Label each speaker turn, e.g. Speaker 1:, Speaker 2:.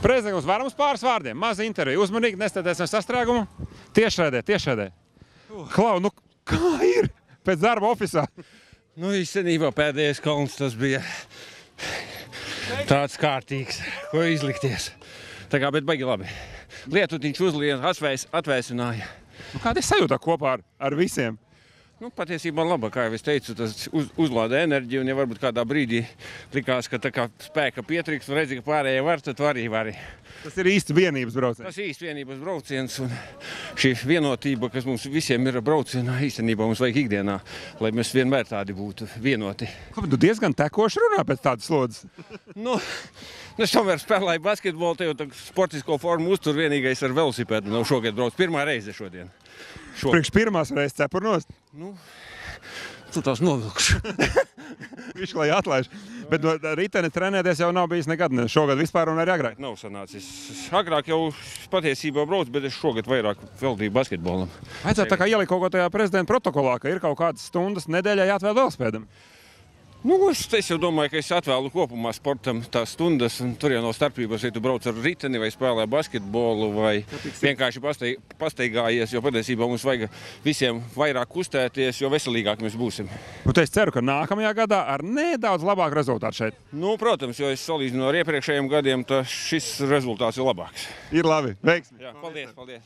Speaker 1: Prezidents, varam uz pāris vārdiem. Maza intervija. Uzmanīgi, nestādēsim sastrēgumu. Tiešraidē. Klau, nu kā ir pēc darba ofisā?
Speaker 2: Nu, īstenībā pēdējais kalns tas bija tāds kārtīgs, ko izlikties. Tā kā, bet baigi labi. Lietutiņš uzlien, atvēsināja.
Speaker 1: Nu, kāda ir sajūta kopā ar visiem?
Speaker 2: Nu, patiesībā laba, kā jau es teicu, tas uzlāda enerģiju, un ja varbūt kādā brīdī likās, ka tā kā spēka pietriks, un redzi, ka pārējie var, tad vari.
Speaker 1: Tas ir īsts vienības brauciens.
Speaker 2: Tas ir īsts vienības brauciens, un šī vienotība, kas mums visiem ir braucienā, īstenībā mums vajag ikdienā, lai mēs vienmēr tādi būtu vienoti.
Speaker 1: Tu diezgan tekoši runā pēc tādas slodzes.
Speaker 2: Nu, es tomēr spēlēju basketbolu, te jau sportisko formu uztur vienīgais ar velosipēdu. Nav šogad brauc. Pirmā reize šodien.
Speaker 1: Priekš pirmās reizes cepurnos?
Speaker 2: Nu, tu tās novilkšu.
Speaker 1: Viņš, lai atlaiž. Bet no riteni trenēties jau nav bijis nekad. Šogad vispār un arī agrāk.
Speaker 2: Nav sanācis. Agrāk jau patiesībā brauc, bet es šogad vairāk veltīju basketbolam.
Speaker 1: Vajadzētu tā kā ielikt kaut ko tajā prezidenta protokolā, ka ir kaut kādas stundas nedēļā jāatvēl velospēdam.
Speaker 2: Nu, es jau domāju, ka es atvēlu kopumā sportam tās stundas, un tur jau nav starpības, ja tu brauc ar riteni vai spēlē basketbolu vai vienkārši pastaigājies, jo patiesībā mums vajag visiem vairāk kustēties, jo veselīgāk mēs būsim.
Speaker 1: Nu, es ceru, ka nākamajā gadā ar nedaudz labāku rezultātu šeit.
Speaker 2: Nu, protams, jo es salīdzinu ar iepriekšējiem gadiem, tad šis rezultāts ir labāks.
Speaker 1: Ir labi. Veiksmi.
Speaker 2: Jā, paldies.